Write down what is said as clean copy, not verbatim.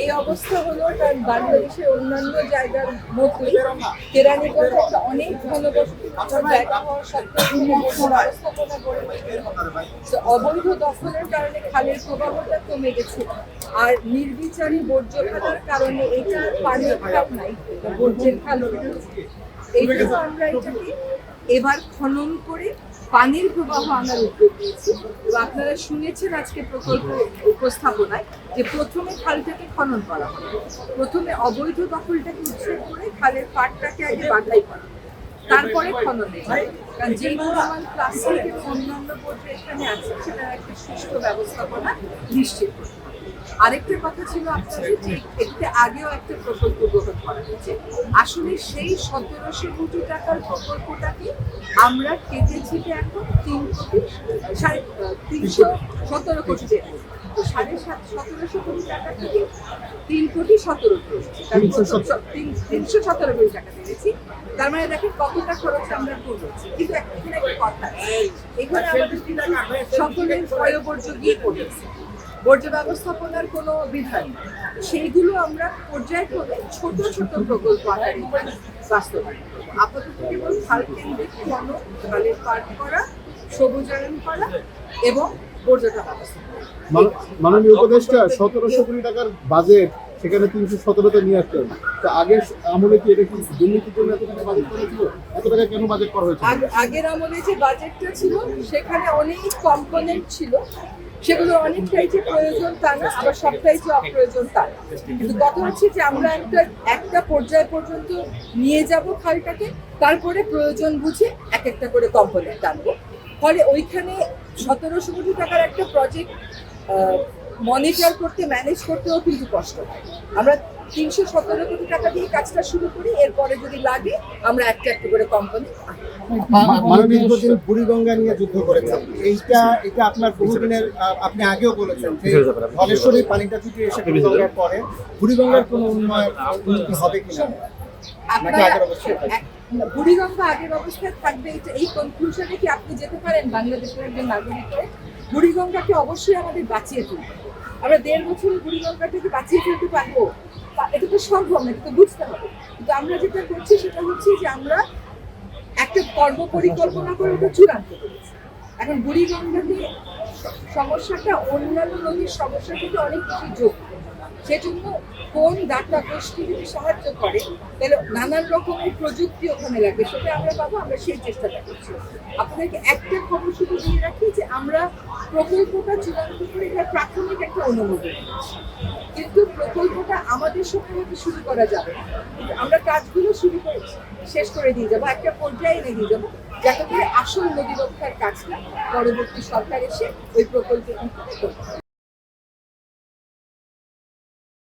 এই অবস্থা হলো কারণ বাংলাদেশের অন্যান্য জায়গার মতোই কেরানীগঞ্জ একটা অনেক ঘনবসতি জায়গা হওয়ার সত্ত্বেও ব্যবস্থাপনা গড়ে ওঠেনি। অবৈধ দখলের কারণে খালের প্রবাহটা কমে গেছে, আর নির্বিচারী বর্জ্য ফেলার কারণে এটা পানির খাল নাই, বর্জ্যের খাল হয়ে গেছে। এই জন্য আমরা এটাকে এবার খনন করে পানির প্রবাহ আনার উদ্যোগ নিয়েছি। এবং আপনারা শুনেছেন আজকে প্রকল্প উপস্থাপনায় যে প্রথমে খালটাকে খনন করা হবে, প্রথমে অবৈধ দখলটাকে উচ্ছেদ করে খালের পাড়টাকে আগে বাঁধাই করা, তারপরে খননে যাবে। কারণ যেই পরিমাণ প্লাস্টিকের অন্যান্য বর্জ্য এখানে আছে সেটার একটা সুষ্ঠু ব্যবস্থাপনা নিশ্চিত করতে হবে। আরেকটা কথা ছিল আপনাদের যে এতে আগেও একটা প্রকল্প গ্রহণ করা হয়েছে, আসলে সেই ১৭০০ কোটি টাকার প্রকল্পটাকে আমরা কেটেছি এখন ৩,৩17 কোটি টাকা। তো ১৭,৫০ কোটি টাকা থেকে ৩,১৭ কোটি ৩17 কোটি টাকা পেয়েছি। তার মানে দেখেন কতটা খরচ আমরা করেছি। কিন্তু এখানে একটা কথা, এখানে আমাদের সকলের বর্জ্য গিয়ে পড়েছে, বর্জ্য ব্যবস্থাপনার কোনো বিধান নেই। সেইগুলো আমরা পর্যায়ক্রমে ছোট ছোট প্রকল্প আকারে বাস্তবায়ন করবো। আপাতত কেবল খাল কেন্দ্রিক খনন, খালের পার করা, সবুজায়ন করা এবং বর্জ্যটা ব্যবস্থাপনা। মাননীয় উপদেষ্টা ১৭০০ কোটি টাকার বাজেট সেখানে ৩১৭তে নিয়ে আসতেন। তো আগের আমলে কি এটা কি দুর্নীতির জন্য এত টাকা বাজেট করা ছিল? এত টাকা কেন বাজেট করা হয়েছে? আগের আমলে যে বাজেটটা ছিল সেখানে অনেক কম্পোনেন্ট ছিল, সেগুলো অনেকটাই যে প্রয়োজন তা না, আবার সবটাই যে অপ্রয়োজন তা না। কিন্তু কথা হচ্ছে যে আমরা একটা পর্যায় পর্যন্ত নিয়ে যাব খালটাকে, তারপরে প্রয়োজন বুঝে এক একটা করে কম্পোনেন্ট আনবো। ফলে ওইখানে ১৭০০ কোটি টাকার একটা প্রজেক্ট মনিটর করতে, ম্যানেজ করতেও কিন্তু কষ্ট হয়। আমরা ৩১৭ কোটি টাকা দিয়ে কাজটা শুরু করি, এরপরে যদি লাগে আমরা একটা একটা করে কোম্পানি। মাননীয় বুড়িগঙ্গা নিয়ে যুদ্ধ করেছেন, এটা আপনার বহুদিনের, আপনি আগেও বলেছেন যে ধলেশ্বরী পানিটা যদি এসে বুড়িগঙ্গার পরে বুড়িগঙ্গার কোনো উন্নতি হবে কিনা? বুড়িগঙ্গা আগের অবস্থায় থাকবে, এই কনক্লুশনে কি আপনি যেতে পারেন বাংলাদেশের একজন নাগরিক হয়ে? বুড়িগঙ্গাকে অবশ্যই আমাদের বাঁচিয়ে তুলবে। আমরা ১.৫ বছরে বুড়িগঙ্গাটাকে বাঁচিয়ে ফেলতে পারবো, এটা তো সম্ভব না, এটা তো বুঝতে হবে। কিন্তু আমরা যেটা করছি সেটা হচ্ছে যে আমরা একটা কর্ম পরিকল্পনা করে ওটা চূড়ান্ত করেছি। এখন বুড়িগঙ্গাতে সমস্যাটা অন্যান্য নদীর সমস্যা থেকে অনেক বেশি যোগ, সেজন্য কোন দাতা গোষ্ঠী যদি সাহায্য করে তাহলে নানান রকমের প্রযুক্তি ওখানে লাগবে, সেটা আমরা পাবো, আমরা সেই চেষ্টাটা করছি। আপনাদেরকে একটা খবর শুধু দিয়ে রাখি যে আমরা প্রকল্পটা চূড়ান্ত করে এটার প্রাথমিক একটা অনুমোদন দিচ্ছি, কিন্তু প্রকল্পটা আমাদের সময় হয়তো শুরু করা যাবে না, আমরা কাজগুলো শুরু করে শেষ করে দিয়ে যাবো, একটা পর্যায়ে এনে দিয়ে যাবো, যাতে করে আসল নদী রক্ষার কাজটা পরবর্তী সরকার এসে ওই প্রকল্পের